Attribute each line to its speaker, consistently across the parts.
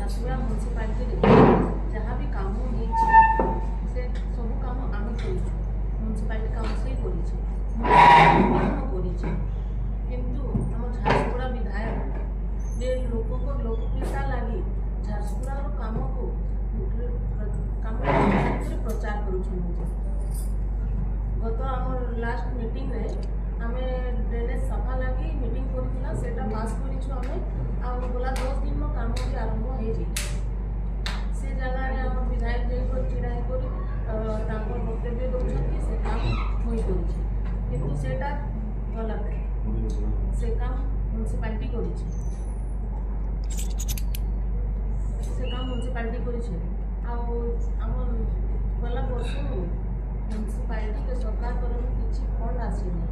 Speaker 1: ଝାରସୁଗୁଡ଼ା ମ୍ୟୁନିସିପାଲିଟିରେ ଯାହା ବି କାମ ହେଇଛି ସେ ସବୁ କାମ ଆମେ କରିଛୁ, ମ୍ୟୁନିସିପାଲିଟି କାଉନସିଲ୍ କରିଛି, କରିଛି। କିନ୍ତୁ ଆମ ଝାରସୁଗୁଡ଼ା ବିଧାୟକ ଯେ ଲୋକପ୍ରିୟତା ଲାଗି ଝାରସୁଗୁଡ଼ାର କାମକୁ ପ୍ରଚାର କରୁଛନ୍ତି। ଗତ ଆମର ଲାଷ୍ଟ ମିଟିଂରେ ଆମେ ଡ୍ରେନେଜ ସଫା ଲାଗି ମିଟିଂ କରିଥିଲା, ସେଟା ପାସ୍ କରିଛୁ ଆମେ। ଆଉ ଗଲା 10 ଦିନ କାମ ବି ଆରମ୍ଭ ହେଇଯାଇଛି। ସେ ଜାଗାରେ ଆମ ବିଧାୟକ ଯାଇକରି ଛିଡ଼ା ହେଇକରି ତାଙ୍କର ବକ୍ତବ୍ୟ ଦେଉଛନ୍ତି ସେ କାମ ହୋଇକରିଛି, କିନ୍ତୁ ସେଇଟା ଗଲତ। ସେ କାମ ମ୍ୟୁନିସିପାଲିଟି କରିଛି, ସେ କାମ ମ୍ୟୁନିସିପାଲିଟି କରିছে। ଆଉ ଆମର ଗଲା ବର୍ଷରୁ ମ୍ୟୁନିସିପାଲିଟି ସରକାର ତରଫରୁ କିଛି ଫଣ୍ଡ ଆସିନି।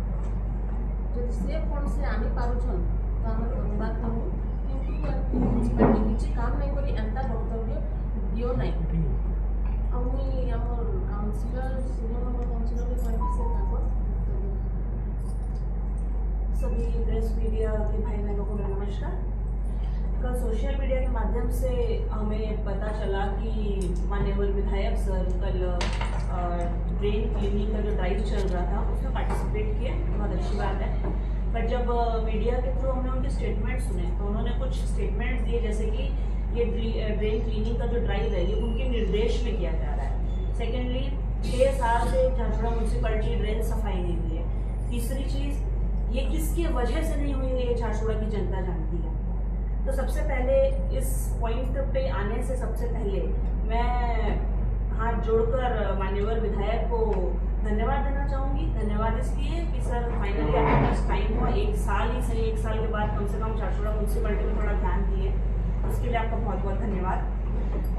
Speaker 1: ଯଦି ସେ ଫଣ୍ଡ ସେ ଆଣିପାରୁଛନ୍ ତ ଆମେ ଧନ୍ୟବାଦ କରୁ, କିନ୍ତୁ ମ୍ୟୁନିସିପାଲିଟି କିଛି କାମ ନାଇଁ କରି ଏନ୍ତା ବକ୍ତବ୍ୟ ଦିଅ ନାହିଁ। ଆଉ ମୁଇଁ ଆମର କାଉନସିଲର ସିନିୟର ନମ୍ବର काउंसिलर कहती से
Speaker 2: सभी प्रेस मीडिया के भाई बहनों को नमस्कार। कल सोशल मीडिया के माध्यम से हमें पता चला कि माननीय विधायक सर कल ड्रेन क्लीनिंग का जो ड्राइव चल रहा था उसमें पार्टिसिपेट किए, बहुत अच्छी बात है। बट जब मीडिया के थ्रू हमने उनके स्टेटमेंट सुने तो उन्होंने कुछ स्टेटमेंट दिए, जैसे कि ये ड्रेन क्लीनिंग का जो ड्राइव है ये उनके निर्देश में किया जा रहा है। सेकेंडली 6 साल से झारसुगुड़ा म्यूनसिपलिटी ड्रेन सफाई नहीं हुई है। तीसरी चीज़, ये किसकी वजह से नहीं हुई है ये झारसुगुड़ा की जनता जानती है। तो सबसे पहले इस पॉइंट पे आने से सबसे पहले मैं हाथ जोड़कर मान्यवर विधायक को धन्यवाद देना चाहूँगी। धन्यवाद इसलिए कि सर फाइनली आपके पास टाइम हुआ, 1 साल ही सही, 1 साल के बाद कम से कम झारसुगुड़ा म्यूनसिपलिटी में थोड़ा ध्यान दिए, उसके लिए आपका बहुत बहुत धन्यवाद।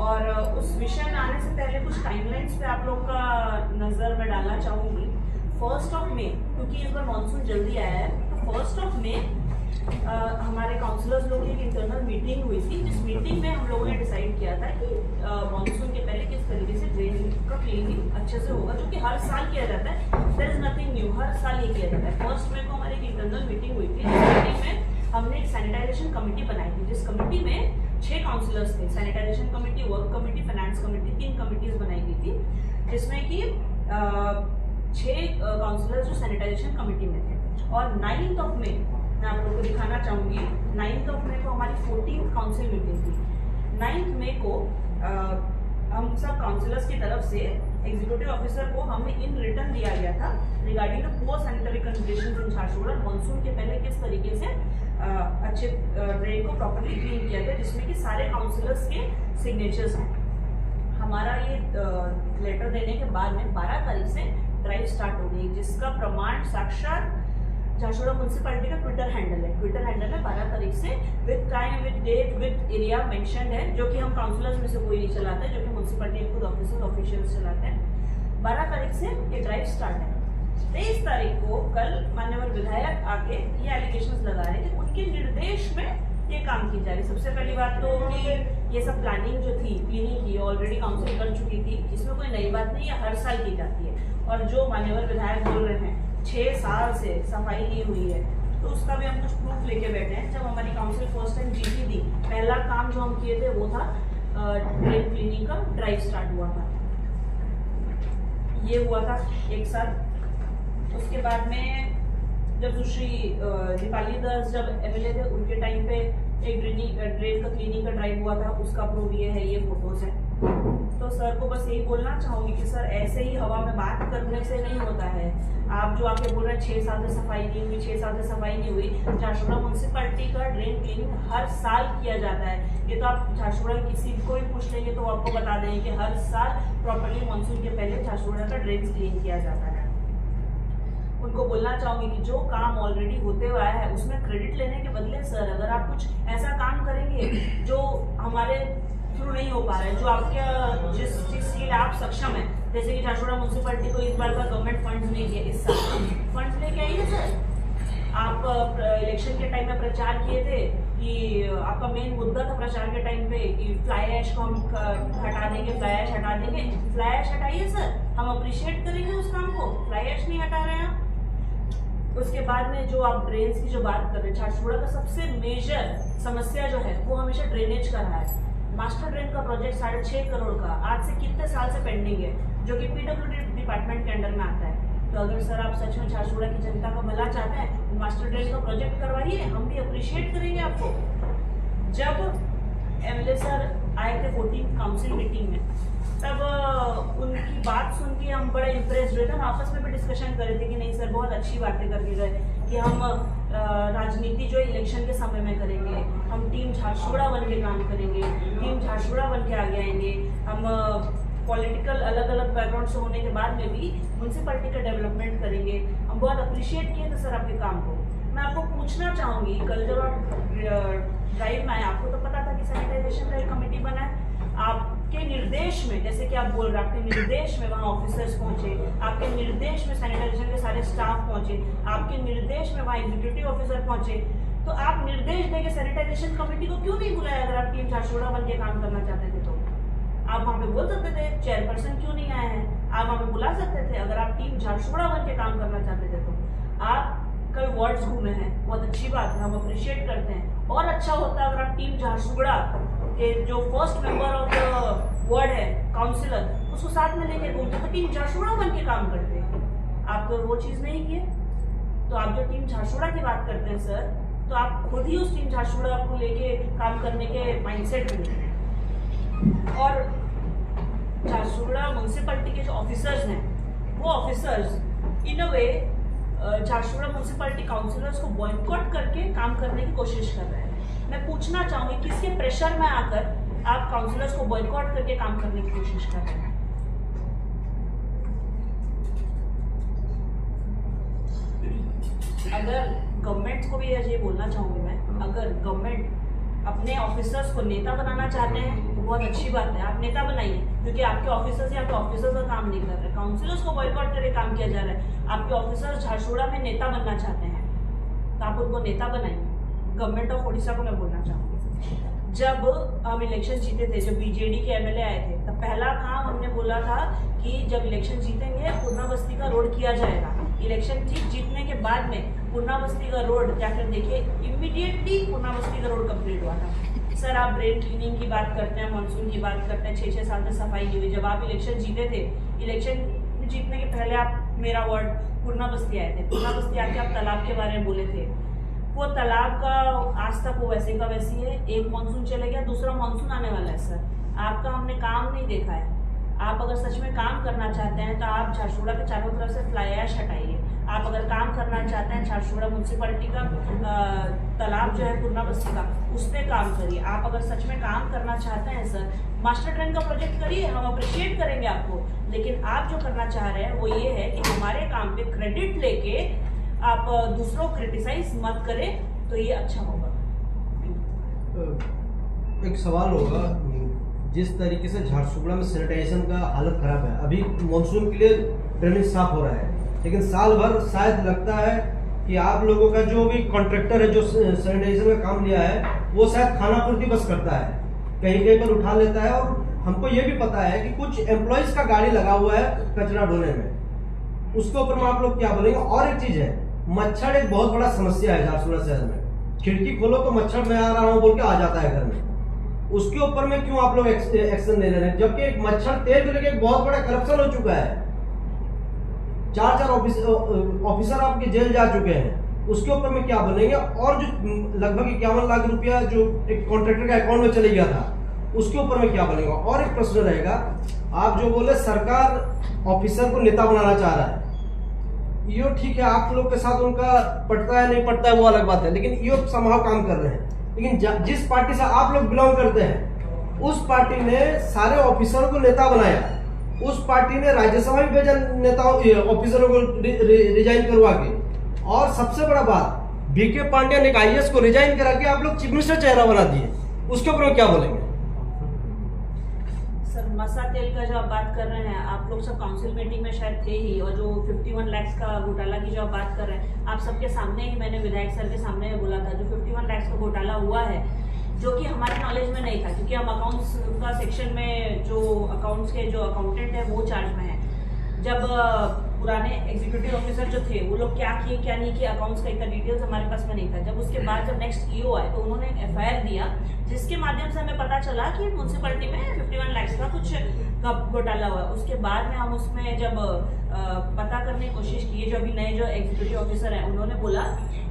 Speaker 2: और उस विषय में आने से पहले कुछ टाइमलाइंस पे आप लोग का नज़र में डालना चाहूँगी। 1 मई, क्योंकि इस बार मानसून जल्दी आया है, तो 1 मई हमारे काउंसलर्स लोगों की एक इंटरनल मीटिंग हुई थी, जिस मीटिंग में हम लोगों ने डिसाइड किया था कि मानसून के पहले किस तरीके से ड्रेन का क्लीनिंग अच्छे से होगा, जो कि हर साल किया जाता है। देयर इज नथिंग न्यू, हर साल ये किया जाता है। 1 मई को हमारी एक इंटरनल मीटिंग हुई थी, जिस मीटिंग में हमने एक सैनिटाइजेशन कमेटी बनाई थी, जिस कमेटी में 6 काउंसलर्स थे। Sanitisation committee, work committee, finance committee, 3 committees बनाई गई थी, जिसमें कि 6 काउंसलर्स जो सैनिटाइजेशन कमेटी में थे। और 9 मई मैं आप लोगों को दिखाना चाहूँगी, 9 मई को हमारी 14th काउंसिल मीटिंग थी। 9 मई को हम सब काउंसिलर्स की तरफ से एग्जीक्यूटिव ऑफिसर को हमने इन रिटर्न दिया गया था regarding the poor sanitary conditions in Jharsuguda. Monsoon के पहले किस तरीके से अच्छे ड्रेन को प्रॉपर्ली क्लीन किया गया, जिसमें कि सारे काउंसिलर्स के सिग्नेचर्स हैं। हमारा ये लेटर देने के बाद में 12 तारीख से ड्राइव स्टार्ट हो गई, जिसका प्रमाण साक्षात झारसुगुड़ा म्यूनसिपलिटी का ट्विटर हैंडल है। ट्विटर हैंडल है 12 तारीख से with time, with date, with area mentioned है, जो कि हम काउंसलर्स में से कोई नहीं चलाते, जो कि म्यूनसिपलिटी खुद ऑफिशियल्स चलाते हैं। 12 तारीख से ये ड्राइव स्टार्ट है। 23 तारीख को कल माननीय विधायक आके ये एलिगेशंस लगा रहे हैं कि उनके निर्देश में ये काम की जा रही। सबसे पहली बात तो कि ये सब प्लानिंग जो थी क्लीनिंग की ऑलरेडी काउंसिल कर चुकी थी, इसमें कोई नई बात नहीं है, हर साल की जाती है। और जो माननीय विधायक बोल रहे हैं 6 साल से सफाई नहीं हुई है, तो उसका भी हम कुछ प्रूफ लेके बैठे हैं। जब हमारी काउंसिल फर्स्ट टाइम जीती थी, पहला काम जो हम किए थे वो था ड्रेन क्लीनिंग का ड्राइव स्टार्ट हुआ था, ये हुआ था एक साथ। उसके बाद में जब सुश्री दीपाली दास जब एमएलए थे, उनके टाइम पे एक ड्रेन का क्लीनिंग का ड्राइव हुआ था, उसका प्रूफ ये है, ये फोटोज है। तो सर को बस यही बोलना चाहूँगी कि सर ऐसे ही हवा में बात करने से नहीं होता है। आप जो आके बोल रहे हैं 6 साल से सफाई नहीं हुई, 6 साल से सफाई नहीं हुई, झारसुगुड़ा म्यूनसिपलिटी का ड्रेन क्लीनिंग हर साल किया जाता है। ये तो आप झारसुगुड़ा किसी को भी पूछ लेंगे तो आपको बता देंगे कि हर साल प्रॉपर्ली मानसून के पहले झारसुगुड़ा का ड्रेन क्लीन किया जाता है। उनको बोलना चाहूंगी कि जो काम ऑलरेडी होते हुआ है उसमें क्रेडिट लेने के बदले सर अगर आप कुछ ऐसा काम करेंगे जो हमारे थ्रू नहीं हो पा रहा है, जो आपके जिस चीज के लिए आप सक्षम है, जैसे कि झारसुगुड़ा म्यूनसिपलिटी को इस बार का गवर्नमेंट फंड्स नहीं दिए, इस साल फंड्स लेके आइए सर। आप इलेक्शन के टाइम में प्रचार किए थे कि आपका मेन मुद्दा था प्रचार के टाइम पे कि फ्लाई ऐश को हम हटा देंगे, फ्लाई ऐश हटा देंगे। फ्लाई ऐश हटाइए सर, हम अप्रिशिएट करेंगे उस काम को। फ्लाई ऐश नहीं हटा रहे हैं। उसके बाद में जो आप ड्रेन्स की जो बात कर रहे हैं, झारसुगुड़ा का सबसे मेजर समस्या जो है वो हमेशा ड्रेनेज का रहा है। मास्टर ड्रेन का प्रोजेक्ट 6.5 करोड़ का आज से कितने साल से पेंडिंग है, जो कि पीडब्ल्यूडी डिपार्टमेंट के अंडर में आता है। तो अगर सर आप सच में झारसुगुड़ा की जनता का भला चाहते हैं तो मास्टर ड्रेन का प्रोजेक्ट करवाइए, हम भी अप्रिशिएट करेंगे आपको। जब एमएलए सर आए थे 14 काउंसिल मीटिंग में, तब उनकी बात सुन के हम बड़े इम्प्रेस हुए थे। हम आपस में भी डिस्कशन कर रहे थे कि नहीं सर बहुत अच्छी बातें करके गए कि हम राजनीति जो इलेक्शन के समय में करेंगे, हम टीम झारसुगुड़ा बन के काम करेंगे, टीम झारसुगुड़ा बन के आगे आएंगे। हम पॉलिटिकल अलग अलग बैकग्राउंड से होने के बाद में भी म्यूनसिपैलिटी का डेवलपमेंट करेंगे। हम बहुत अप्रिशिएट किए थे सर आपके काम को। मैं आपको पूछना चाहूँगी, कल जब आप ड्राइव में आए, आपको तो पता था कि सैनिटाइजेशन का एक कमेटी बना है। आपके निर्देश में, जैसे कि आप बोल रहे हैं, आपके निर्देश में वहाँ ऑफिसर्स पहुँचे, आपके निर्देश में सैनिटाइजेशन के सारे स्टाफ पहुँचे, आपके निर्देश में वहाँ एग्जीक्यूटिव ऑफिसर पहुँचे। तो आप निर्देश देंगे सैनिटाइजेशन कमेटी को क्यों नहीं बुलाया? अगर आप टीम झारसुगुड़ा बन के काम करना चाहते थे तो आप वहाँ पे बोल सकते थे चेयरपर्सन क्यों नहीं आए हैं, आप वहाँ पे बुला सकते थे। अगर आप टीम झारसुगुड़ा बन के काम करना चाहते थे तो आप कल वार्ड्स घूमे हैं, बहुत अच्छी बात है, हम अप्रिशिएट करते हैं। और अच्छा होता अगर आप टीम झारसुगुड़ा के जो first member of the ward है काउंसिलर, उसको साथ में लेके घूमते तो टीम झारसुगुड़ा बन के काम करते। आप तो वो चीज़ नहीं किए। तो आप जो टीम झारसुगुड़ा की बात करते हैं सर, तो आप खुद ही उस टीम झारसुगुड़ा को लेके काम करने के माइंडसेट में हैं। और झारसुगुड़ा म्यूनसिपैलिटी के जो ऑफिसर्स हैं, वो officers in a way Jharsuguda municipality councillors को बॉयकॉट करके काम करने की कोशिश कर रहे हैं। मैं पूछना चाहूँगी किसके प्रेशर में आकर आप काउंसिलर्स को बॉयकॉट करके काम करने की कोशिश कर रहे हैं? अगर गवर्नमेंट को भी ये बोलना चाहूँगी मैं, अगर गवर्नमेंट अपने ऑफिसर्स को नेता बनाना चाहते हैं तो बहुत अच्छी बात है, आप नेता बनाइए, क्योंकि आपके ऑफिसर्स या आपके ऑफिसर्स का काम नहीं कर रहे, काउंसिलर्स को बॉयकॉट करके काम किया जा रहा है। आपके ऑफिसर्स झारसुगुड़ा में नेता बनना चाहते हैं तो आप उनको नेता बनाइए। गवर्नमेंट ऑफ उड़ीसा को मैं बोलना चाहूँगी, जब हम इलेक्शन जीते थे, जब बीजेडी के एमएलए आए थे, तब पहला काम हमने बोला था कि जब इलेक्शन जीतेंगे पूर्णा बस्ती का रोड किया जाएगा। इलेक्शन ठीक जीतने के बाद में पूर्णा बस्ती का रोड जाकर देखिए, इमीडिएटली पूर्णा बस्ती का रोड कंप्लीट हुआ था। सर आप ड्रेन क्लीनिंग की बात करते हैं, मानसून की बात करते हैं, 6-6 साल से सफाई की हुई। जब आप इलेक्शन जीते थे, इलेक्शन जीतने के पहले आप मेरा वार्ड पूर्णा बस्ती आए थे। पूर्णा बस्ती आके आप तालाब के बारे में बोले थे। वो तालाब का आज तक वो वैसे का वैसी है। एक मानसून चले गया, दूसरा मानसून आने वाला है। सर आपका हमने काम नहीं देखा है। आप अगर सच में काम करना चाहते हैं तो आप झारसुगुड़ा के चारों तरफ से फ्लाई ऐश हटाइए। आप अगर काम करना चाहते हैं झारसुगुड़ा म्यूनसिपैलिटी का तालाब जो है पूर्णा बस्ती का, उस पर काम करिए। आप अगर सच में काम करना चाहते हैं सर, मास्टर ड्रेन का प्रोजेक्ट करिए, हम अप्रिशिएट करेंगे आपको। लेकिन आप जो करना चाह रहे हैं वो ये है कि हमारे काम पे क्रेडिट लेके आप दूसरों को क्रिटिसाइज मत करें, तो ये अच्छा होगा।
Speaker 3: एक सवाल होगा, जिस तरीके से झारसुगुड़ा में सैनिटाइजेशन का हालत खराब है, अभी मानसून के लिए ड्रेनेज साफ हो रहा है, लेकिन साल भर शायद लगता है कि आप लोगों का जो भी कॉन्ट्रैक्टर है जो सैनिटाइजेशन का काम लिया है, वो शायद खानापूर्ति बस करता है, कहीं कहीं पर उठा लेता है। और हमको ये भी पता है कि कुछ एम्प्लॉयज का गाड़ी लगा हुआ है कचरा ढोने में, उसके ऊपर में आप लोग क्या बोलेंगे? और एक चीज है, मच्छर एक बहुत बड़ा समस्या है झारसुगुड़ा शहर में। खिड़की खोलो तो मच्छर मैं आ रहा हूँ बोल के आ जाता है घर में। उसके ऊपर में क्यों आप लोग एक्शन ले रहे हैं? जबकि एक मच्छर तेल को लेकर एक बहुत बड़ा करप्शन हो चुका है। 4 ऑफिसर आपके जेल जा चुके हैं, उसके ऊपर में क्या बोलेंगे? और जो लगभग 51 लाख रुपया जो एक कॉन्ट्रैक्टर का अकाउंट में चले गया था, उसके ऊपर में क्या बोलेंगे? और एक प्रश्न रहेगा, आप जो बोले सरकार ऑफिसर को नेता बनाना चाह रहा है, यो ठीक है, आप लोग के साथ उनका पटता है नहीं पटता है वो अलग बात है, लेकिन यो संभाव काम कर रहे हैं। लेकिन जिस पार्टी से आप लोग बिलोंग करते हैं, उस पार्टी ने सारे ऑफिसरों को नेता बनाया, उस पार्टी ने राज्यसभा में भेजा नेताओं ऑफिसरों को रिजाइन करवा के। और सबसे बड़ा बात, बीके पांड्या ने IAS को रिजाइन करा के आप लोग चीफ मिनिस्टर चेहरा बना दिए, उसके ऊपर क्या बोलेंगे?
Speaker 2: सर मसा तेल का जो आप बात कर रहे हैं, आप लोग सब काउंसिल मीटिंग में शायद थे ही, और जो 51 लाख का घोटाला की जो आप बात कर रहे हैं, आप सबके सामने ही मैंने विधायक सर के सामने बोला था, जो 51 लाख का घोटाला हुआ है, जो कि हमारे नॉलेज में नहीं था, क्योंकि हम अकाउंट्स का सेक्शन में जो अकाउंट्स के जो अकाउंटेंट है वो चार्ज में है। जब पुराने एग्जीक्यूटिव ऑफिसर जो थे वो लोग क्या किए क्या नहीं किए, अकाउंट्स का इतना डिटेल्स हमारे पास में नहीं था। जब उसके बाद जब नेक्स्ट EO आए तो उन्होंने एक FIR दिया, जिसके माध्यम से हमें पता चला कि म्यूनसिपैलिटी में 51 लाख का कुछ घोटाला हुआ। उसके बाद में हम उसमें जब पता करने की कोशिश की, जो अभी नए जो एग्जीक्यूटिव ऑफिसर हैं उन्होंने बोला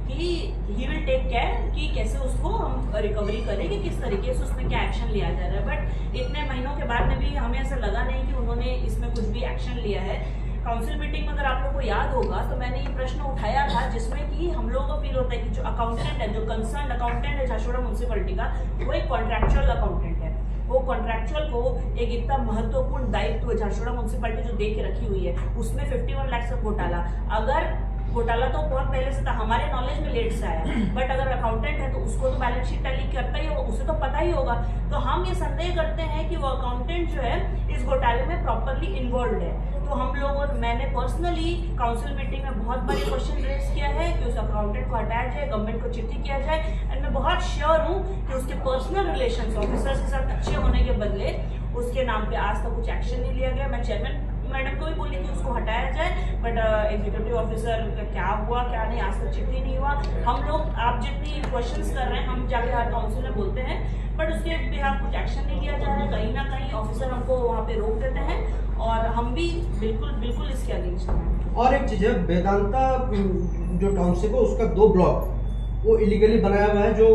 Speaker 2: कि ही विल टेक केयर कि कैसे उसको हम रिकवरी करें, कि किस तरीके से उसमें क्या एक्शन लिया जा रहा है। बट इतने महीनों के बाद में भी हमें ऐसा लगा नहीं कि उन्होंने इसमें कुछ भी एक्शन लिया है। काउंसिल मीटिंग में अगर आप लोग को याद होगा तो मैंने ये प्रश्न उठाया था, जिसमें कि हम लोगों को फील होता है कि जो अकाउंटेंट है, जो कंसर्न अकाउंटेंट है झारसुगुड़ा म्यूनसिपैलिटी का, वो एक कॉन्ट्रैक्चुअल अकाउंटेंट है। वो कॉन्ट्रैक्चुअल को एक इतना महत्वपूर्ण दायित्व झारसुगुड़ा म्यूनसिपैलिटी जो दे के रखी हुई है, उसमें 51 लाख का घोटाला, अगर घोटाला तो बहुत पहले से था, हमारे नॉलेज में लेट से आया, बट अगर अकाउंटेंट है तो उसको तो बैलेंस शीट टैली करता ही होगा, उसे तो पता ही होगा। तो हम ये संदेह करते हैं कि वो अकाउंटेंट जो है इस घोटाले में प्रॉपरली इन्वॉल्व है। तो हम लोगों मैंने पर्सनली काउंसिल मीटिंग में बहुत बड़े क्वेश्चन रेज किया है कि उस अकाउंटेंट को हटाया जाए, गवर्नमेंट को चिट्ठी किया जाए। एंड मैं बहुत श्योर हूँ कि उसके पर्सनल रिलेशन ऑफिसर्स के साथ अच्छे होने के बदले उसके नाम पे आज तक कुछ एक्शन नहीं लिया गया। मैं चेयरमैन मैडम को भी बोली कि उसको हटाया जाए, बट एग्जीक्यूटिव ऑफिसर का क्या हुआ क्या नहीं, आज तक चिट्ठी नहीं हुआ। हम लोग आप जितनी क्वेश्चंस कर रहे हैं हम जाके हर काउंसिल में बोलते हैं, बट उसके बिहाफ कुछ एक्शन नहीं लिया जा रहा है। कहीं ना कहीं ऑफिसर हमको वहाँ पे रोक देते हैं और हम भी बिल्कुल इसके अगेंस्ट हैं।
Speaker 3: और एक चीज है, वेदांता जो टाउनशिप है उसका 2 ब्लॉक वो इलीगली बनाया हुआ है, जो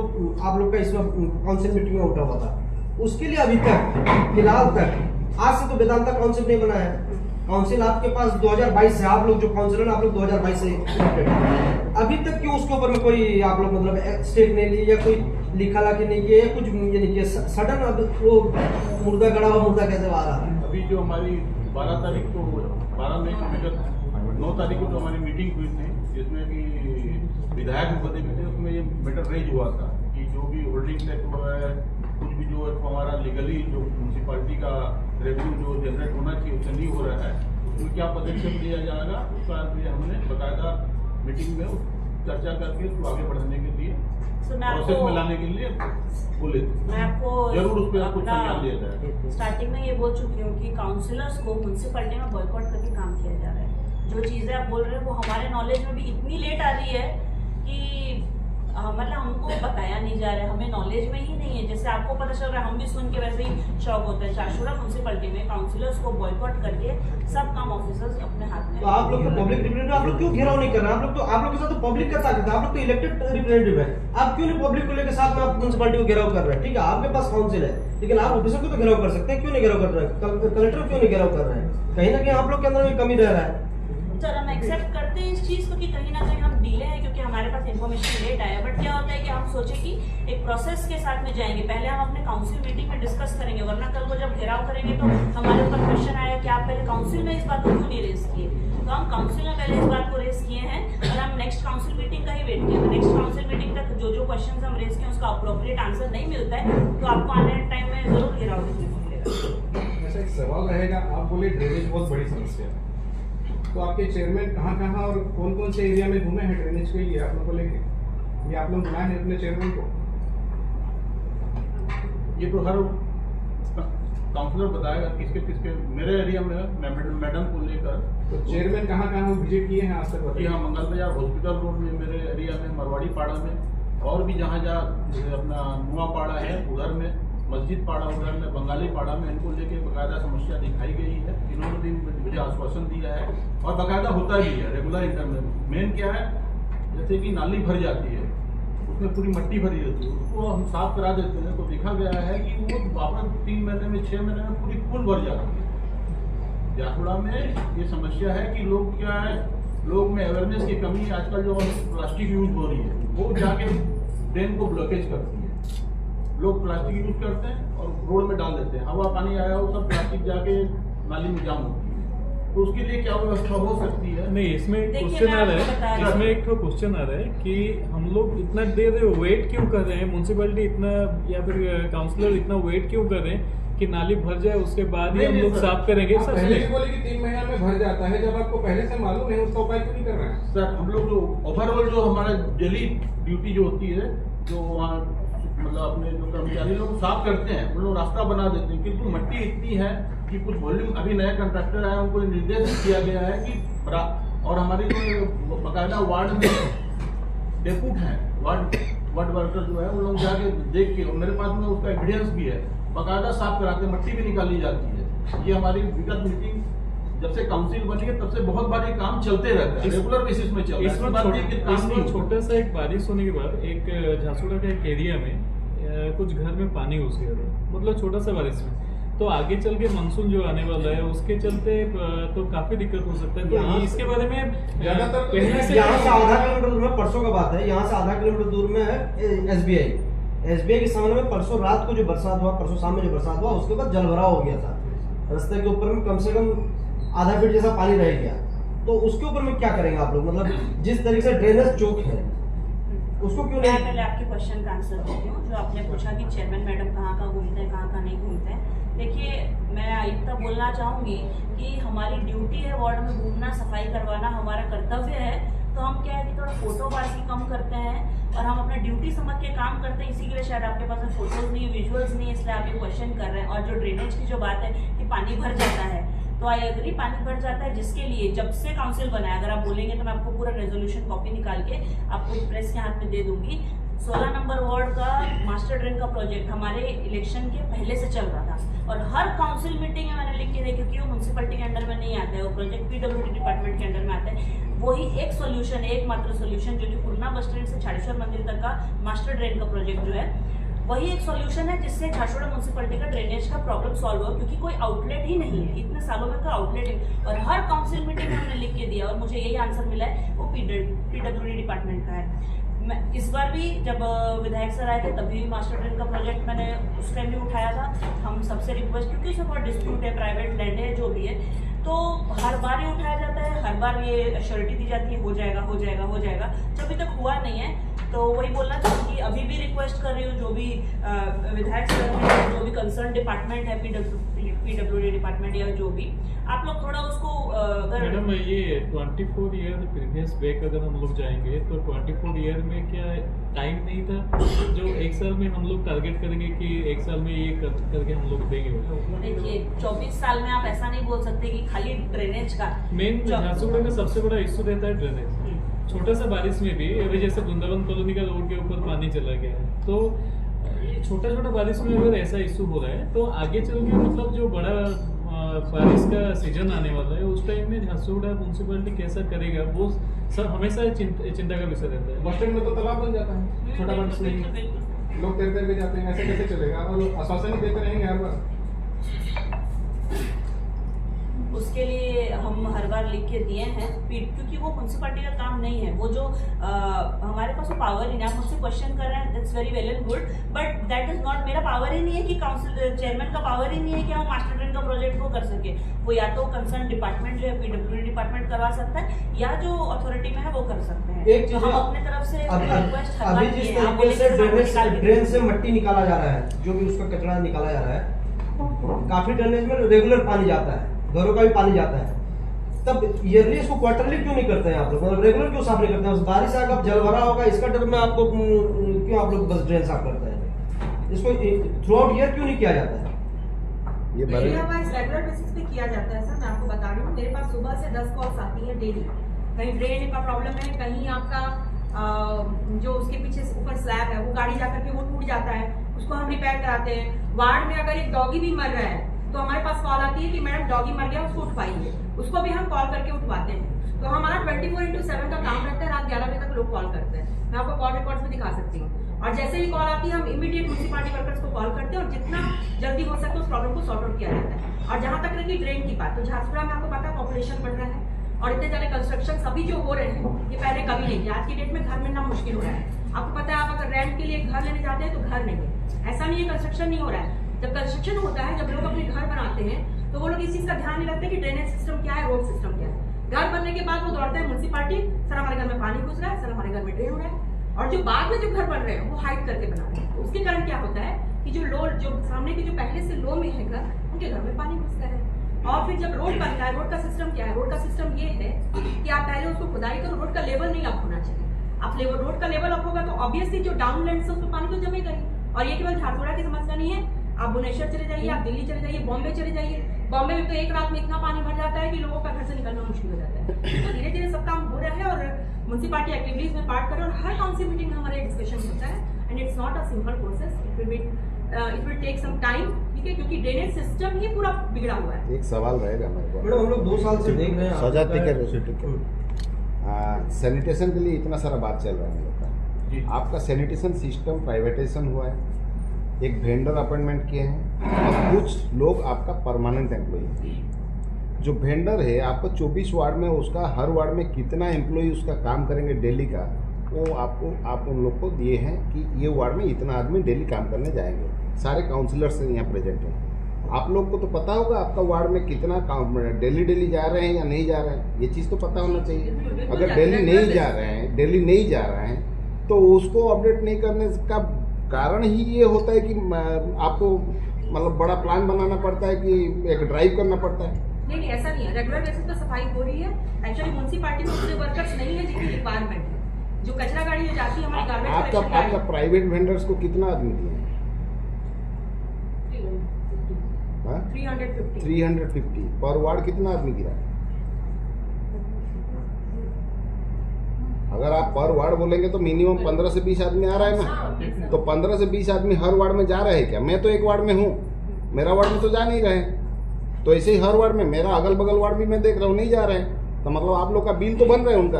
Speaker 3: आप लोग का इसमें काउंसिल मीटिंग में उठा हुआ था। उसके लिए अभी तक फिलहाल तक आज से तो वेदांता काउंसिल नहीं बना है। काउंसिल आपके पास 2022 से, आप लोग जो काउंसिलर आप लोग 2022 से अभी तक क्यों उसके ऊपर में कोई आप लोग मतलब स्टेप नहीं लिए, या कोई लिखा ला के नहीं किया, कुछ ये नहीं किया, सडन अब वो मुर्दा गड़ा हुआ मुर्दा कैसे आ रहा है?
Speaker 4: अभी जो हमारी 12 तारीख को 12 मई को 9 तारीख को जो हमारी मीटिंग हुई थी, जिसमें कि विधायक महोदय भी थे, उसमें ये मैटर रेज हुआ था कि जो भी होल्डिंग टैक्स हुआ है, कुछ भी जो हमारा लीगली जो म्यूनसिपालिटी का रेवेन्यू जो जनरेट होना चाहिए उससे नहीं हो रहा है, उसमें क्या पदक्षेप लिया जाएगा उसका लिए हमने बाकायदा मीटिंग में चर्चा करके उसको आगे बढ़ाने के लिए प्रोसेस में लाने के लिए बोले थे।
Speaker 2: मैं आपको
Speaker 4: जरूर उस पर कुछ संज्ञान लिया जाए।
Speaker 2: स्टार्टिंग में ये बोल चुकी हूँ कि काउंसिलर्स को म्यूनसिपैलिटी में बॉयकॉट करके काम किया जा रहा है। जो चीज़ें आप बोल रहे हैं वो हमारे नॉलेज में भी इतनी लेट आ रही है कि मतलब हमको बताया नहीं जा रहा है, हमें नॉलेज में ही नहीं है। जैसे आपको पता चल रहा है, हम भी सुन के वैसे ही शौक होते हैं। झारसुगुड़ा म्यूनसिपैलिटी में काउंसिलर्स को बॉयकॉट करके सब काम ऑफिसर्स अपने हाथ में।
Speaker 3: तो आप लोग तो पब्लिक रिप्रेजेंटेटिव, आप लोग क्यों घेराव नहीं कर रहे? आप लोग के साथ तो पब्लिक का ताकत है, आप लोग तो इलेक्टेड रिप्रेजेंटेटिव है, आप क्यों नहीं पब्लिक को लेकर साथ में आप म्यूनसिपैलिटी को घेराव कर रहे हैं? ठीक है, आपके पास काउंसिल है, लेकिन आप ऑफिसर को तो घेराव कर सकते हैं, क्यों नहीं घेराव कर रहे हैं? कलेक्टर क्यों नहीं घेराव कर रहे हैं? कहीं ना कहीं आप लोग के अंदर भी कमी रह रहा है।
Speaker 2: सर हम एक्सेप्ट करते हैं इस चीज़ को कि कहीं ना कहीं हम डिले हैं, क्योंकि हमारे पास इन्फॉर्मेशन लेट आया। बट क्या होता है कि हम सोचे कि एक प्रोसेस के साथ में जाएंगे, पहले हम अपने काउंसिल मीटिंग में डिस्कस करेंगे, वरना कल को जब घेराव करेंगे तो हमारे ऊपर क्वेश्चन आएगा कि आप पहले काउंसिल में इस बात को क्यों नहीं रेज किए। तो हम काउंसिल में पहले इस बात को रेज किए हैं और हम नेक्स्ट काउंसिल मीटिंग का ही वेट किए। तो नेक्स्ट काउंसिल मीटिंग तक जो क्वेश्चन हम रेज किए उसका अप्रोप्रिएट आंसर नहीं मिलता है तो आपको आने टाइम में जरूर घेराव देखने को मिलेगा।
Speaker 5: ऐसा एक सवाल रहेगा, आप बोले ड्रेनेज बहुत बड़ी समस्या है, तो आपके चेयरमैन कहाँ और कौन से एरिया में घूमे हैं ड्रेनेज के लिए आप लोगों को लेके? ये आप लोग बुलाए हैं अपने चेयरमैन को?
Speaker 4: ये तो हर काउंसलर बताएगा किसके मेरे एरिया में मैडम को लेकर।
Speaker 5: तो चेयरमैन कहाँ विजिट किए हैं आज तक?
Speaker 4: जी हाँ, मंगल बाजार हॉस्पिटल रोड में, मेरे एरिया में, मरवाड़ी पाड़ा में, और भी जहाँ जैसे अपना नुआ पाड़ा है उधर में, मस्जिद पाड़ा उधर में, बंगाली पाड़ा में, इनको लेके बाकायदा समस्या दिखाई गई है। इन्होंने भी मुझे आश्वासन दिया है और बाकायदा होता भी है रेगुलर इंटरनल। मेन क्या है, जैसे कि नाली भर जाती है, उसमें पूरी मट्टी भरी रहती है, उसको हम साफ करा देते हैं तो देखा गया है कि वो वापस 3 महीने में 6 महीने में पूरी पुल भर जाती है। झारसुगुड़ा में ये समस्या है कि लोग क्या है, लोग में अवेयरनेस की कमी। आजकल जो प्लास्टिक यूज हो रही है वो जाके ड्रेन को ब्लॉकेज करती है। लोग प्लास्टिक यूज करते हैं और रोड में डाल देते हैं, हवा पानी आया वो सब प्लास्टिक जाके नाली में जाम होती है। तो उसके लिए क्या व्यवस्था हो सकती है?
Speaker 6: नहीं, इसमें एक क्वेश्चन आ रहा है, इसमें एक क्वेश्चन आ रहा है कि हम लोग इतना देर वेट क्यों कर रहे हैं, म्यूनसिपैलिटी इतना या फिर काउंसलर इतना वेट क्यों कर रहे हैं कि नाली भर जाए उसके बाद ही हम लोग साफ करेंगे? सर
Speaker 5: पहले ही बोले कि 3 महीना में भर जाता है, जब आपको पहले से मालूम है उसका उपाय क्यों नहीं कर रहे हैं?
Speaker 4: सर हम लोग जो ओवरऑल जो हमारा डेली ड्यूटी जो होती है, जो वहाँ मतलब अपने जो कर्मचारी लोग साफ करते हैं, उन लोग रास्ता बना देते हैं, किंतु मट्टी इतनी है कि कुछ वॉल्यूम, अभी नए कंट्रैक्टर आए उनको निर्देश किया गया है कि और हमारी जो बाकायदा वार्ड में डेपुट हैं, वार्ड वार्ड वर्कर जो है उन लोग जाके देख के, मेरे पास में उसका एविडेंस भी है, बाकायदा साफ कराते, मट्टी भी निकाली जाती है। ये हमारी विगत मीटिंग जब से काउंसिल बनी है तब से बहुत बार ये काम चलते रहता है, रेगुलर बेसिस में चल रहा है।
Speaker 6: इसमें छोटा सा एक बारिश होने के बाद एक झांसुड़ा के एक एरिया में कुछ घर में पानी घुस गया था, मतलब छोटा सा बारिश में। तो आगे चल के मानसून जो आने वाला है उसके चलते तो काफी दिक्कत हो सकता है। तो इसके बारे में
Speaker 5: ज्यादातर
Speaker 6: पहले से
Speaker 3: यहाँ से आधा किलोमीटर दूर में, परसों का बात है, यहाँ से आधा किलोमीटर दूर में है SBI के सामने में परसों रात को जो बरसात हुआ, परसों शाम में जो बरसात हुआ, उसके बाद जलभराव हो गया था। रास्ते के ऊपर में कम से कम आधा फीट जैसा पानी रह गया। तो उसके ऊपर में क्या करेंगे आप लोग? मतलब जिस तरीके से ड्रेनेज चौक है उसको क्यों
Speaker 2: मैं
Speaker 3: नहीं?
Speaker 2: पहले आपके क्वेश्चन का आंसर देती हूँ। जो आपने पूछा कि चेयरमैन मैडम कहाँ कहाँ घूमते हैं, कहाँ कहाँ नहीं घूमते हैं। देखिए, मैं आयुक्त बोलना चाहूँगी कि हमारी ड्यूटी है वार्ड में घूमना, सफाई करवाना हमारा कर्तव्य है। तो हम क्या है कि थोड़ा फोटोबाजी कम करते हैं और हम अपना ड्यूटी समझ के काम करते हैं। इसी के लिए शायद आपके पास में फोटोज नहीं, विजुअल्स नहीं, इसलिए आप ये क्वेश्चन कर रहे हैं। और जो ड्रेनेज की जो बात है कि पानी भर जाता है, तो आई एग्री, पानी भर जाता है, जिसके लिए जब से काउंसिल बना है, अगर आप बोलेंगे तो मैं आपको पूरा रेजोल्यूशन कॉपी निकाल के आपको प्रेस के हाथ में दे दूंगी। 16 नंबर वार्ड का मास्टर ड्रेन का प्रोजेक्ट हमारे इलेक्शन के पहले से चल रहा था और हर काउंसिल मीटिंग में मैंने लिख के देखी, क्योंकि वो म्यूनसिपलिटी के अंडर में नहीं आता है, वो प्रोजेक्ट PWD डिपार्टमेंट के अंडर में आता है। वही एक सोल्यूशन, एकमात्र सोल्यूशन जो कि पुरना बस स्टैंड से झाड़ेश्वर मंदिर तक का मास्टर ड्रेन का प्रोजेक्ट जो है, वही एक सॉल्यूशन है जिससे झारसुगुड़ा म्यूनसिपलिटी का ड्रेनेज का प्रॉब्लम सॉल्व हो, क्योंकि कोई आउटलेट ही नहीं है, इतने सालों में का आउटलेट है। और हर काउंसिल मीटिंग में हमने लिख के दिया और मुझे यही आंसर मिला है, वो PWD डिपार्टमेंट का है। मैं इस बार भी जब विधायक सर आए थे तभी मास्टर ड्रेन का प्रोजेक्ट मैंने उस टाइम भी उठाया था। हम सबसे रिक्वेस्ट, क्योंकि इसमें बहुत डिस्प्यूट है, प्राइवेट लैंड है, जो भी है, तो हर बार ये उठाया जाता है, हर बार ये एश्योरिटी दी जाती है हो जाएगा हो जाएगा हो जाएगा, जो अभी तक हुआ नहीं है। तो वही बोलना चाहूँगी, अभी भी रिक्वेस्ट कर रही हूँ, जो भी विधायक सर है, जो भी कंसर्न डिपार्टमेंट है, PWD डिपार्टमेंट या जो भी, आप लोग थोड़ा उसको अगर
Speaker 6: मैडम ये 24 ईयर प्रीवियस बैक अगर हम लोग जाएंगे तो 24 ईयर में क्या टाइम नहीं था जो एक साल में हम लोग टारगेट करेंगे कि एक साल में ये करके हम लोग देंगे?
Speaker 2: देखिए 24 साल में आप ऐसा नहीं बोल सकते कि खाली ड्रेनेज का
Speaker 6: मेन झारसुगुड़ा का सबसे बड़ा इश्यू रहता है ड्रेनेज। छोटा सा बारिश में भी अभी जैसे वृंदावन कॉलोनी का रोड के ऊपर पानी चला गया है, तो छोटा छोटा बारिश में अगर ऐसा इशू हो रहा है तो आगे चल के मतलब जो बड़ा बारिश का सीजन आने वाला है उस टाइम में झारसुगुड़ा म्यूनसिपलिटी कैसा करेगा वो सब हमेशा चिंता का विषय रहता है।
Speaker 5: बस स्टैंड में तो तालाब बन जाता है, छोटा बारिश नहीं, लोग तैर के जाते हैं, ऐसे कैसे चलेगा? और आश्वासन ही देते रहेंगे हर बार।
Speaker 2: उसके लिए हम हर बार लिख के दिए हैं, क्योंकि वो म्यूनसिपलिटी का काम नहीं है। वो जो हमारे पास वो पावर ही नहीं, आप मुझसे क्वेश्चन कर रहे हैं, that's very well and good, but that is not, मेरा पावर ही नहीं है कि काउंसिल चेयरमैन का पावर ही नहीं है कि हम मास्टर ड्रेन का प्रोजेक्ट को कर सके। वो या तो कंसर्न डिपार्टमेंट जो है PWD डिपार्टमेंट करवा सकता है, या जो अथॉरिटी में है वो कर सकते हैं।
Speaker 3: एक चीज
Speaker 2: हम अपने तरफ से रिक्वेस्ट हर
Speaker 3: अभी
Speaker 2: बार
Speaker 3: जिस
Speaker 2: किए हैं, आप
Speaker 3: तरीके से
Speaker 2: बोलेंगे
Speaker 3: ड्रेन से मट्टी निकाला जा रहा है, जो भी उसका कचरा निकाला जा रहा है, काफी ड्रेनेज में रेगुलर पानी जाता है, घरों का भी पानी जाता है, तब ईयरली इसको क्वार्टरली क्यों नहीं करते हैं आप लोग? मतलब रेगुलर क्यों साफ नहीं करते हैं? बस बारिश आएगा, जल भरा होगा, इसका डर में आपको क्यों आप लोग बस ड्रेन साफ करते हैं? इसको थ्रू आउट ईयर क्यों नहीं किया जाता है?
Speaker 7: ये रेगुलर बेसिस पे किया जाता है सर। मैं आपको बता रही हूँ, मेरे पास सुबह से 10 कॉल्स आती हैं डेली। कहीं ड्रेन का प्रॉब्लम है, कहीं आपका जो उसके पीछे ऊपर स्लैब है वो गाड़ी जाकर के वो टूट जाता है, उसको हम रिपेयर कराते हैं। वार्ड में अगर एक डॉगी भी मर रहा है तो हमारे पास कॉल आती है कि मैडम डॉगी मर गया, उसको उठवाइए, उसको भी हम कॉल करके उठवाते हैं। तो हमारा 24/7 का काम रहता है, रात 11 बजे तक लोग कॉल करते हैं। मैं आपको कॉल रिकॉर्ड्स में दिखा सकती हूँ। और जैसे ही कॉल आती है हम इमीडिएट म्यूनसिपलिटी वर्कर्स को कॉल करते हैं और जितना जल्दी हो सके उस प्रॉब्लम को सॉर्ट आउट किया जाता है। और जहाँ तक रही ड्रेन की बात, तो झारसुगुड़ा में आपको पता है पॉपुलेशन बढ़ रहा है और इतने सारे कंस्ट्रक्शन अभी जो हो रहे हैं ये पहले कभी नहीं थे। आज की डेट में घर मिलना मुश्किल हो रहा है। आपको पता है, आप अगर रेंट के लिए घर लेने जाते हैं तो घर नहीं है, ऐसा नहीं है कंस्ट्रक्शन नहीं हो रहा है। जब कंस्ट्रक्शन होता है, जब लोग अपने घर बनाते हैं तो वो लोग इस चीज का ध्यान नहीं रखते कि ड्रेनेज सिस्टम क्या है, रोड सिस्टम क्या है। घर बनने के बाद वो दौड़ते हैं म्यूनसिपलिटी, सर हमारे घर में पानी घुस रहा है, सर हमारे घर में ड्रेन हो रहा है। और जो बाद में जो घर बन रहे हैं वो हाइड करके बना रहे हैं। उसके कारण क्या होता है कि जो लो, जो सामने के जो पहले से लो में है घर, उनके घर में पानी घुसता है। और फिर जब रोड बनता है, रोड का सिस्टम क्या है? रोड का सिस्टम ये है कि आप पहले उसको खुदाई करो, रोड का लेवल नहीं अप होना चाहिए। आप रोड का लेवल अप होगा तो ऑब्वियसली जो डाउनलैंड से उसमें पानी तो जमेगा ही। और ये केवल झारसुगुड़ा की समस्या नहीं है, आप भुवनेश्वर चले जाइए, आप दिल्ली चले जाइए, बॉम्बे चले जाइए, बॉम्बे में तो एक रात में इतना पानी भर जाता है कि लोगों का घर से निकलना मुश्किल हो जाता है। तो धीरे धीरे सब काम हो रहा है और म्युनिसिपैलिटी एक्टिविटीज में पार्ट कर रहे हैं और हर काउंसिल मीटिंग में हमारा डिस्कशन होता है and it's not a simple process, it will take some time, ठीक है, क्योंकि ड्रेनेज सिस्टम ही पूरा बिगड़ा हुआ है।
Speaker 8: एक सवाल रहेगा मेरे को।
Speaker 3: मैडम हम लोग 2 साल से देख रहे हैं
Speaker 8: सजा
Speaker 3: आपका-
Speaker 8: सैनिटेशन के लिए इतना सारा बात चल रहा है मेरे
Speaker 4: जी।
Speaker 8: का। आपका सैनिटेशन सिस्टम प्राइवेटाइजेशन हुआ है, एक वेंडर अपॉइंटमेंट किए हैं और कुछ लोग आपका परमानेंट एम्प्लॉई। जो वेंडर है आपको 24 वार्ड में उसका हर वार्ड में कितना एम्प्लॉई उसका काम करेंगे डेली का, वो आपको आप उन लोग को दिए हैं कि ये वार्ड में इतना आदमी डेली काम करने जाएंगे। सारे काउंसलर्स यहाँ प्रेजेंट हैं। आप लोग को तो पता होगा आपका वार्ड में कितना काम डेली जा रहे हैं या नहीं जा रहे हैं, ये चीज़ तो पता होना चाहिए। अगर डेली नहीं जा रहे हैं तो उसको अपडेट नहीं करने का कारण ही ये होता है कि आपको मतलब बड़ा प्लान बनाना पड़ता है कि एक ड्राइव करना पड़ता है।
Speaker 7: नहीं ऐसा नहीं है, रेगुलर बेसिस पे सफाई हो रही है। एक्चुअली म्युनिसिपैलिटी में उतने वर्कर्स नहीं है जितनी रिक्वायरमेंट है। जो कचरा गाड़ी जो जाती है हमारी गार्बेज कलेक्शन
Speaker 8: आपका प्राइवेट वेंडर्स को कितना आदमी दिए? 350 पर वार्ड कितना आदमी गिरा? अगर आप पर वार्ड बोलेंगे तो मिनिमम 15 से 20 आदमी आ रहा है ना, तो 15 से 20 आदमी हर वार्ड में जा रहे हैं क्या? मैं तो एक वार्ड में हूँ, मेरा वार्ड में तो जा नहीं रहे, तो ऐसे ही हर वार्ड में मेरा अगल बगल वार्ड भी मैं देख रहा हूँ नहीं जा रहे हैं, तो मतलब आप लोग का बिल तो बन रहा है उनका,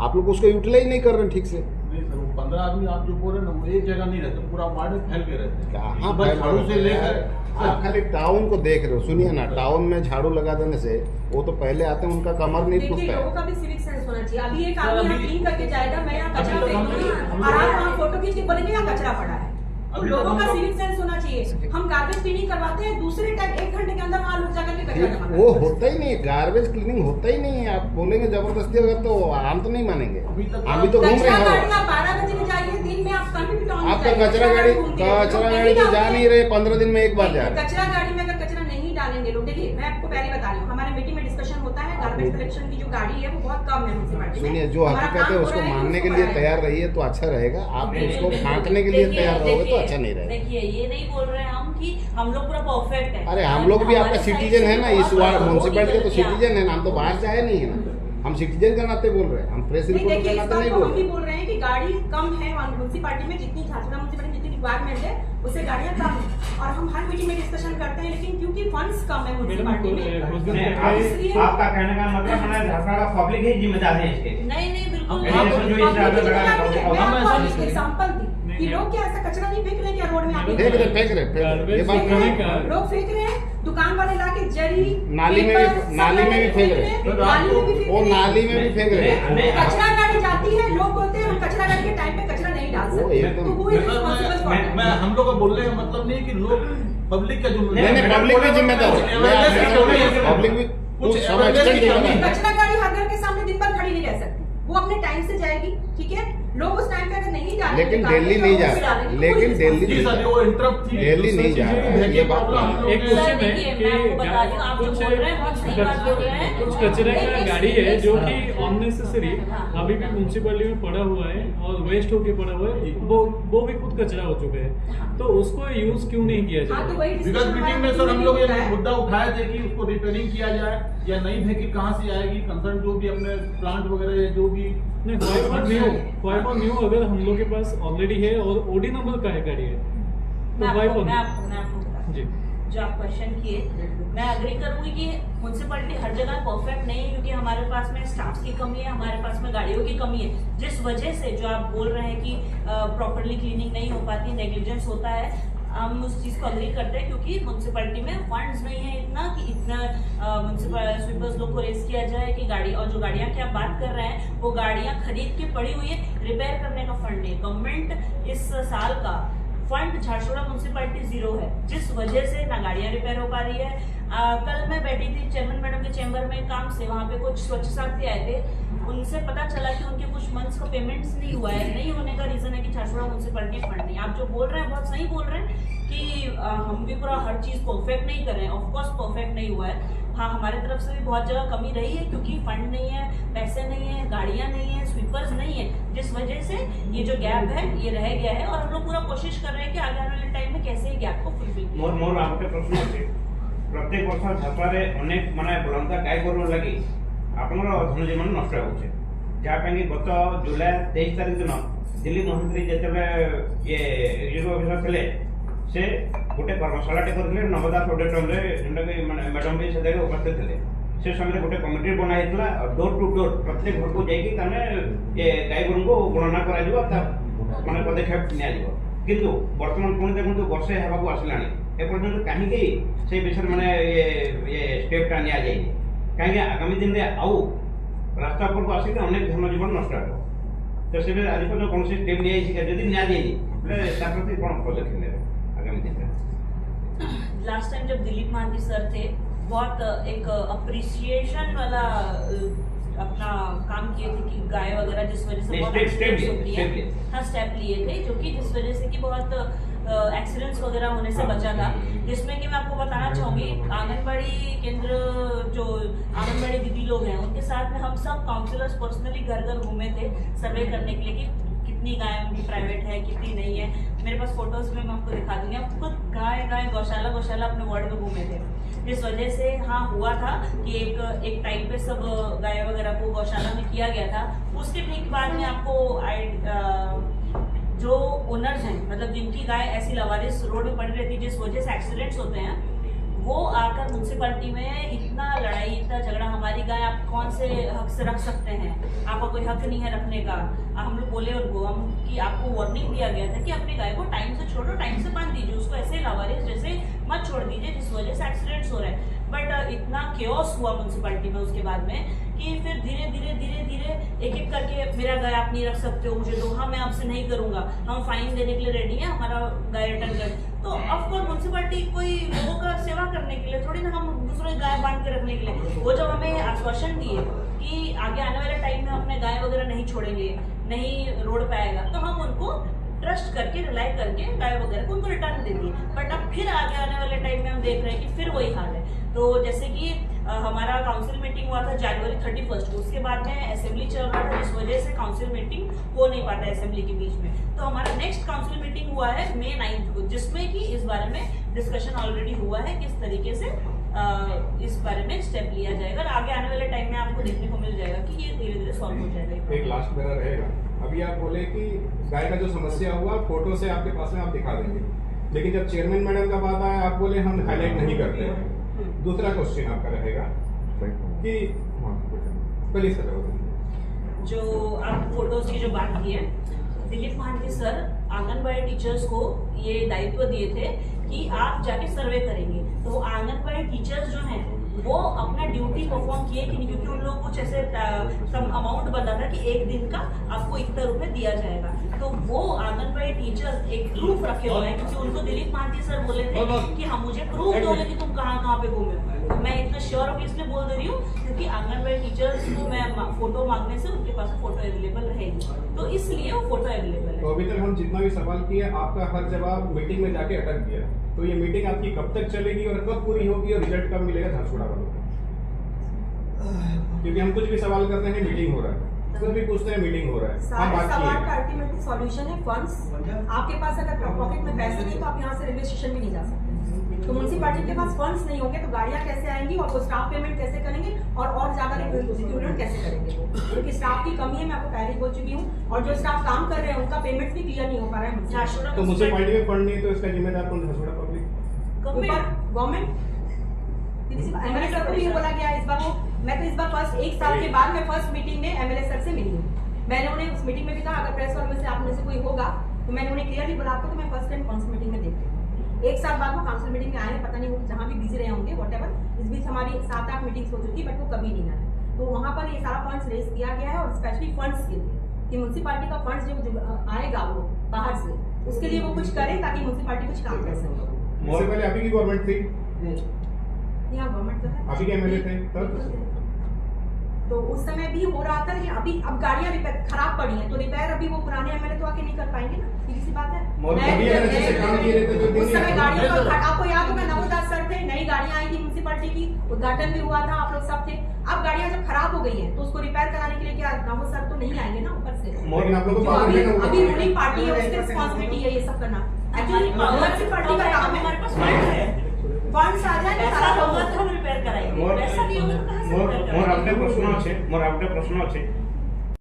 Speaker 8: आप लोग उसको यूटिलाइज नहीं कर रहे हैं ठीक से।
Speaker 4: नहीं सर, वो 15 आदमी आप जो बोल रहे हैं ना, वो एक जगह नहीं रहते, पूरा वार्ड में फैल के रहते हैं।
Speaker 8: कहाँ
Speaker 4: बस
Speaker 8: फैल
Speaker 4: झाड़ू से
Speaker 8: रहे
Speaker 4: लेकर
Speaker 8: हैं? आप खाली टाउन को देख रहे हो। सुनिए ना, टाउन में झाड़ू लगा देने से वो तो पहले आते हैं, उनका कमर नहीं
Speaker 7: देखिए
Speaker 8: टूटता
Speaker 7: लोगों
Speaker 8: है।
Speaker 7: का भी सिविक सेंस होना चाहिए। अभी एक आदमी यहाँ क्लीन करके जाएगा, मैं यहाँ कचरा
Speaker 4: अभी तो हम
Speaker 7: फेंकूंगी
Speaker 4: लोग-
Speaker 7: और आप वहाँ फोटो खींच के बोलेंगे यहाँ कचरा पड़ा है। तो
Speaker 4: अभी तो
Speaker 7: लोगों
Speaker 4: हम
Speaker 7: का
Speaker 4: लोग-
Speaker 7: सिविक सेंस होना चाहिए। हम गार्बेज क्लीनिंग करवाते हैं, दूसरे टाइम 1 घंटे के अंदर वहाँ लोग जाकर के कचरा जमा
Speaker 8: वो
Speaker 7: करते हैं।
Speaker 8: होता ही नहीं है, गार्बेज क्लीनिंग होता ही नहीं है। आप बोलेंगे जबरदस्ती अगर तो हम तो नहीं मानेंगे।
Speaker 4: अभी तक-
Speaker 8: हम भी तो घूम रहे
Speaker 7: कचरा
Speaker 8: हैं
Speaker 7: गाड़ी
Speaker 8: हर
Speaker 7: आप 12 बजे में जाइए, दिन में आप कभी भी टाउन में
Speaker 8: आपका
Speaker 7: जाइए,
Speaker 8: कचरा गाड़ी
Speaker 7: घूमती है। लोग
Speaker 8: तो
Speaker 7: नहीं
Speaker 8: जा
Speaker 7: डालते।
Speaker 8: नहीं रहे, 15 दिन में एक बार जा रहे हैं।
Speaker 7: कचरा गाड़ी में अगर कचरा नहीं डालेंगे लोग, देखिए मैं आपको पहले बता रही हूँ, हमारे मीटिंग में डिस्कशन होता है, गार्बेज कलेक्शन की जो गाड़ी है वो बहुत कम है म्युनिसिपैलिटी में।
Speaker 8: सुनिए, जो
Speaker 7: हमारा
Speaker 8: हकीकत है
Speaker 7: काम हो
Speaker 8: उसको
Speaker 7: रहा है,
Speaker 8: मानने के
Speaker 7: उसको
Speaker 8: लिए
Speaker 7: बढ़ाएं।
Speaker 8: तैयार रहिए तो अच्छा रहेगा। आप उसको फाँकने के लिए तैयार रहोगे तो अच्छा नहीं रहेगा।
Speaker 2: देखिए ये नहीं बोल रहे हैं हम कि हम लोग पूरा परफेक्ट है।
Speaker 8: अरे हम लोग भी आपका
Speaker 2: हमारे साइड
Speaker 8: सिटीजन
Speaker 2: से
Speaker 8: है ना,
Speaker 2: बहुत
Speaker 8: इस वार्ड
Speaker 2: बहुत
Speaker 8: म्यूनसिपैलिटी के तो
Speaker 2: गलतियां।
Speaker 8: सिटीजन है ना, हम तो बाहर से आए नहीं है ना, हम सिटीजन का नाते बोल रहे हैं, हम प्रेस
Speaker 7: नहीं
Speaker 8: रिपोर्टर
Speaker 7: देखिए,
Speaker 8: का
Speaker 7: इस
Speaker 8: नाते
Speaker 7: बात
Speaker 8: नहीं
Speaker 7: को
Speaker 8: बोल
Speaker 7: हम भी
Speaker 8: रहे।
Speaker 7: बोल रहे हैं कि गाड़ी कम है म्युनिसिपैलिटी में, जितनी झारखंड म्युनिसिपैलिटी में जितनी रिक्वायरमेंट है उससे गाड़ियां कम है और हम हर मीटिंग में डिस्कशन करते हैं, लेकिन क्योंकि फंड्स कम है म्युनिसिपैलिटी में
Speaker 6: कुछ दिन
Speaker 9: नहीं,
Speaker 7: इसलिए-
Speaker 9: आपका कहने का मतलब है झारखंड का पब्लिक ही जिम्मेदार है इसके।
Speaker 2: नहीं नहीं बिल्कुल
Speaker 9: अब
Speaker 2: नहीं।
Speaker 9: आप जो इस
Speaker 7: पब्लिक
Speaker 9: ड्राइवर
Speaker 7: की
Speaker 9: लगा
Speaker 7: जिम्मेदारी है।
Speaker 9: रहे
Speaker 7: मैं
Speaker 9: हो,
Speaker 7: आपको
Speaker 6: हम
Speaker 7: अभी
Speaker 6: ऐसा-
Speaker 7: एग्जांपल दी कि
Speaker 6: नहीं,
Speaker 7: लोग क्या ऐसा कचरा नहीं फेंक रहे हैं क्या रोड में आके?
Speaker 8: फेंक रहे
Speaker 6: गार्बेज
Speaker 8: ये बात
Speaker 6: फेंकने
Speaker 8: नहीं
Speaker 6: का-
Speaker 7: लोग फेंक रहे हैं, दुकान वाले लाके जरी
Speaker 8: नाली में
Speaker 7: पेपर,
Speaker 8: भी- नाली में भी फेंक रहे हैं।
Speaker 7: नाली में भी फेंक
Speaker 8: वो
Speaker 7: रहे हैं।
Speaker 8: नाली में भी फेंक रहे हैं।
Speaker 9: नहीं,
Speaker 7: कचरा गाड़ी जाती है, लोग बोलते हैं हम कचरा गाड़ी के टाइम पे कचरा नहीं डाल
Speaker 8: वो
Speaker 7: सकते,
Speaker 8: एकदम-
Speaker 7: तो वो रिस्पांसिबल फॉर
Speaker 4: मैं हम लोग का बोलने का मतलब नहीं कि लोग पब्लिक का जो
Speaker 8: नहीं नहीं, पब्लिक भी जिम्मेदार है, पब्लिक भी कुछ समय एक्सटेंड जिम्मेदार है।
Speaker 7: कचरा गाड़ी हर घर के सामने दिन भर खड़ी नहीं रह सकती, वो अपने टाइम से जाएगी, ठीक है। लोग उस टाइम पे अगर नहीं डालेंगे
Speaker 8: लेकिन
Speaker 7: गाड़ी,
Speaker 8: दिल्ली
Speaker 7: तो
Speaker 8: नहीं
Speaker 7: वो
Speaker 8: जा
Speaker 7: भी
Speaker 8: रहा,
Speaker 7: डालेंगे,
Speaker 8: लेकिन
Speaker 7: पूरी
Speaker 8: दिल्ली
Speaker 4: जी सर, वो इंटरप्ट थी।
Speaker 8: दिल्ली नहीं जा रहा है, ये बात नहीं।
Speaker 6: एक
Speaker 2: सर,
Speaker 6: क्वेश्चन है
Speaker 2: देखिए,
Speaker 6: कि
Speaker 2: मैं आपको बता रही हूँ, आप जो बोल रहे हैं बहुत सही बात बोल रहे हैं।
Speaker 6: कुछ कचरे का गाड़ी है जो कि अननेसेसरी अभी भी म्यूनसिपैलिटी में पड़ा हुआ है और वेस्ट होके पड़ा हुआ है, वो भी खुद कचरा हो चुका है, तो उसको यूज क्यों नहीं किया
Speaker 7: हाँ, तो
Speaker 6: जाए?
Speaker 7: वही
Speaker 4: विगत
Speaker 7: discussion
Speaker 4: मीटिंग में
Speaker 7: हमारे
Speaker 4: सर हम लोग ये
Speaker 7: होता है।
Speaker 4: मुद्दा उठाए थे कि उसको रिपेयरिंग किया जाए या नई वेहिकल कहाँ से आएगी, कंसर्न जो भी अपने प्लांट वगैरह या जो भी
Speaker 6: नहीं, 5.new अगर हम लोग के पास ऑलरेडी है और ओडी नंबर का है गाड़ी है, तो
Speaker 2: मैं
Speaker 6: 5.new
Speaker 2: आपको बता
Speaker 6: जी
Speaker 2: जो आप क्वेश्चन किए, मैं अग्री करूंगी कि म्युनिसिपैलिटी हर जगह परफेक्ट नहीं है, क्योंकि हमारे पास में स्टाफ की कमी है, हमारे पास में गाड़ियों की कमी है, जिस वजह से जो आप बोल रहे हैं कि प्रॉपरली क्लीनिंग नहीं हो पाती, नेग्लिजेंस होता है, हम उस चीज़ को अग्री करते हैं, क्योंकि म्युनिसिपैलिटी में फंड्स नहीं है इतना कि इतना म्युनिसिपल स्वीपर्स लोग को रेस किया जाए कि गाड़ी, और जो गाड़ियाँ की आप बात कर रहे हैं वो गाड़ियाँ खरीद के पड़ी हुई है, रिपेयर करने का फंड नहीं है। गवर्नमेंट इस साल का फंड झारसुगड़ा म्युनिसिपैलिटी 0 है, जिस वजह से ना गाड़ियाँ रिपेयर हो पा रही है। कल मैं बैठी थी चेयरमैन मैडम के चैम्बर में काम से, वहाँ पे कुछ स्वच्छ साथी आए थे, उनसे पता चला कि उनके कुछ मंथ्स का पेमेंट्स नहीं हुआ है। नहीं होने का रीजन है कि झारसुगड़ा म्युनिसिपैलिटी फंड नहीं। आप जो बोल रहे हैं बहुत सही बोल रहे हैं कि हम भी पूरा हर चीज़ परफेक्ट नहीं कर रहे हैं, ऑफकोर्स परफेक्ट नहीं हुआ है। हाँ, हमारे तरफ से भी बहुत जगह कमी रही है, क्योंकि फंड नहीं है, पैसे नहीं है, गाड़ियाँ नहीं है, स्वीपर्स नहीं है, जिस वजह से ये जो गैप है ये रह गया है, और हम लोग पूरा कोशिश कर रहे हैं कि आगे आने वाले टाइम में कैसे ये गैप को फुलफिल किया।
Speaker 9: मोर आपके प्रश्न होते प्रत्येक वर्ष झारसुगुड़े अनेक माने बुलंदा गाय गोरु लगी आपनर धनजीवन नष्ट होचे जहाँकि गत जुलाई 23 तारीख दिन दिलीप महांती जिते ये एग्जीक्यूटिव ऑफिसर थे से गोटे कर्मशाला करते नवदास ऑडिटोरियम जोटा कि मैडम भी से उपस्थित थे से समय गोटे कमिटी बनाई डोर टू डोर प्रत्येक घर को जाकि ये गाय गोरु को गणना कर माने पदक्षेप निया किंतु वर्तमान पुणी देखो वर्षे होगा आसला एपर्यंत कहीं से विषय माने ये स्टेपटा निया कहीं आगामी दिन में आउ रास्ता पर आसिक अनेक धनजीवन नष्ट हो तो से आज पर्यटन कौन स्टेप नहीं जब नहीं प्रति कौन पदक्षेप ने आगामी दिन में।
Speaker 2: लास्ट टाइम जब दिलीप महांती सर थे बहुत एक अप्रिसिएशन वाला अपना काम किए थे कि गाय वगैरह जिस वजह से बहुत स्टेप लिए थे जो कि जिस वजह से कि बहुत एक्सीडेंट्स वगैरह होने से बचा था जिसमें कि मैं आपको बताना चाहूंगी आंगनबाड़ी केंद्र जो आंगनबाड़ी दीदी लोग हैं उनके साथ में हम सब काउंसलर्स पर्सनली घर घर घूमे थे सर्वे करने के लिए कि कितनी गाय उनकी प्राइवेट है कितनी नहीं है। मेरे पास फोटोज में मैं आपको दिखा दूंगी। हम खुद गाय गौशाला अपने वार्ड में घूमे थे जिस वजह से हाँ हुआ था कि एक टाइम पे सब गाय वगैरह को गौशाला में किया गया था। उसके ठीक बाद में आपको जो ओनर्स हैं मतलब जिनकी गाय ऐसी लवारिस रोड में पड़ी रहती है जिस वजह से एक्सीडेंट्स होते हैं वो आकर म्यूनसिपैलिटी में इतना लड़ाई इतना झगड़ा हमारी गाय आप कौन से हक से रख सकते हैं आपका कोई हक नहीं है रखने का। हम लोग बोले उनको हम कि आपको वार्निंग दिया गया था कि अपनी गाय को टाइम से छोड़ो टाइम से बांध दीजिए उसको ऐसे लवारिस जैसे मत छोड़ दीजिए जिस वजह से एक्सीडेंट्स हो रहे हैं। बट इतना केओस हुआ म्यूनसिपैलिटी में उसके बाद में कि फिर धीरे धीरे एक करके मेरा गाय आप नहीं रख सकते हो मुझे दो हाँ मैं आपसे नहीं करूंगा हम फाइन देने के लिए रेडी है हमारा गाय रिटर्न कर। तो ऑफकोर्स म्यूनसिपैलिटी कोई लोगों का सेवा करने के लिए थोड़ी ना हम दूसरों की गाय बांध के रखने के लिए वो जब हमें आश्वासन दिए कि आगे आने वाले टाइम में अपने गाय वगैरह नहीं छोड़ेंगे नहीं रोड पे आएगा तो हम उनको ट्रस्ट करके रिलाई करके गाय वगैरह को उनको रिटर्न दे दिए। बट अब फिर आगे आने वाले टाइम में हम देख रहे हैं कि फिर वही हाल है। तो जैसे कि हमारा काउंसिल मीटिंग हुआ था जनवरी 31 को उसके बाद में असेंबली चल रहा था जिस वजह से काउंसिल मीटिंग हो नहीं पाता असेंबली के बीच में। तो हमारा नेक्स्ट काउंसिल मीटिंग हुआ है May 9 को जिसमें कि इस बारे में डिस्कशन ऑलरेडी हुआ है किस तरीके से इस बारे में स्टेप लिया जाएगा और आगे आने वाले टाइम में आपको देखने को मिल जाएगा कि ये धीरे धीरे सॉल्व हो जाएगा।
Speaker 5: एक लास्ट मेरा रहेगा अभी आप बोले कि गाय का जो समस्या हुआ फोटो से आपके पास में आप दिखा देंगे लेकिन जब चेयरमैन मैडम का बात आया आप बोले हम हाईलाइट नहीं करते हैं। दूसरा क्वेश्चन आपका रहेगा कि
Speaker 2: जो आप फोटोज की जो बात की है दिलीप महांती सर आंगनबाड़ी टीचर्स को ये दायित्व दिए थे कि आप जाके सर्वे करेंगे तो आंगनबाड़ी टीचर्स जो हैं वो अपना ड्यूटी परफॉर्म किए कि नहीं क्योंकि उन लोग कुछ ऐसे अमाउंट बता था कि एक दिन का आपको इतना रुपए दिया जाएगा। तो वो आंगनबाड़ी टीचर्स एक प्रूफ रखे हुए हैं क्योंकि उनको दिलीप महांती सर बोले थे कि हम मुझे प्रूफ दोगे कि तुम कहाँ पे घूमे। तो मैं इतना श्योर होकर इसलिए बोल दे रही हूँ क्योंकि आंगनबाड़ी टीचर्स को मैं फोटो मांगने से उनके पास फोटो अवेलेबल रहेगी तो इसलिए वो फोटो अवेलेबल है।
Speaker 5: तो अभी तक हम जितना भी सवाल किए आपका हर जवाब मीटिंग में जाके अटक गया तो ये मीटिंग आपकी कब तक चलेगी और कब पूरी होगी और रिजल्ट कब मिलेगा झारसुगुड़ा वालों को? क्योंकि हम कुछ भी सवाल करते हैं मीटिंग हो रहा है कुछ भी पूछते हैं मीटिंग हो रहा है।
Speaker 7: सारे सवाल का अल्टीमेटली सॉल्यूशन है फंड्स। आपके पास अगर पॉकेट में पैसे नहीं तो आप यहाँ से रेलवे स्टेशन भी नहीं जा सकते। तो म्यूनसिपैलिटी के पास फंड्स नहीं होंगे तो गाड़ियाँ कैसे आएंगी और वो स्टाफ पेमेंट कैसे करेंगे और ज्यादा रिक्रूटमेंट कैसे करेंगे क्योंकि स्टाफ की कमी है मैं आपको पहले बोल चुकी हूँ और जो स्टाफ काम कर रहे हैं उनका पेमेंट भी क्लियर नहीं हो पा रहा है।
Speaker 5: तो म्यूनसिपैलिटी में फंड नहीं तो इसका जिम्मेदार कौन Jharsuguda public
Speaker 7: government MLA sir को भी बोला गया इस बार मैं तो इस बार फर्स्ट एक साल के बाद मैं फर्स्ट मीटिंग में एमएलए सर से मिली हूँ। मैंने उन्हें उस मीटिंग में भी कहा अगर प्रेस और में से आप में से कोई होगा तो मैंने उन्हें क्लियरली बोला आपको तो मैं फर्स्ट टाइम काउंसिल मीटिंग में देखती हूँ। एक साल बाद वो काउंसिल मीटिंग में आए पता नहीं वो जहाँ भी बिजी रहे होंगे व्हाटएवर इस बीच हमारी 7-8 मीटिंग्स हो चुकी बट वो कभी नहीं आए। तो वहाँ पर ये सारा फंड्स रेज किया गया है और स्पेशली फंड्स के लिए कि म्यूनसिपैलिटी का फंड्स जो आएगा वो बाहर से उसके लिए वो कुछ करें ताकि म्यूनसिपैलिटी कुछ काम कर सके।
Speaker 5: इससे पहले अभी की गवर्नमेंट थी
Speaker 7: यहाँ गवर्नमेंट तो है
Speaker 5: अभी के एमएलए थे तब
Speaker 7: तो उस समय भी हो रहा था कि अभी अब गाड़ियाँ खराब पड़ी हैं तो रिपेयर अभी वो पुराने एमएलए तो आके नहीं कर पाएंगे ना सीधी सी बात है। उस समय गाड़ियों का आपको याद होगा नवोदास सर थे नई गाड़ियाँ आई थी म्यूनसिपैलिटी की उद्घाटन भी हुआ था आप लोग सब थे। अब गाड़ियाँ जब खराब हो गई हैं तो उसको रिपेयर कराने के लिए क्या नवो सर तो नहीं आएंगे ना ऊपर से अभी रूलिंग पार्टी है उसकी रिस्पॉन्सिबिलिटी है ये सब करना। एक्चुअली म्यूनसिपैलिटी का काम है फंड्स आ जाए
Speaker 2: पैसा होगा तो हम रिपेयर कराएंगे, पैसा नहीं होगा तो कहाँ से रिपेयर
Speaker 9: मोर आपने
Speaker 2: कराएंगे?
Speaker 9: प्रश्न अच्छे, मोर आपने प्रश्न अच्छे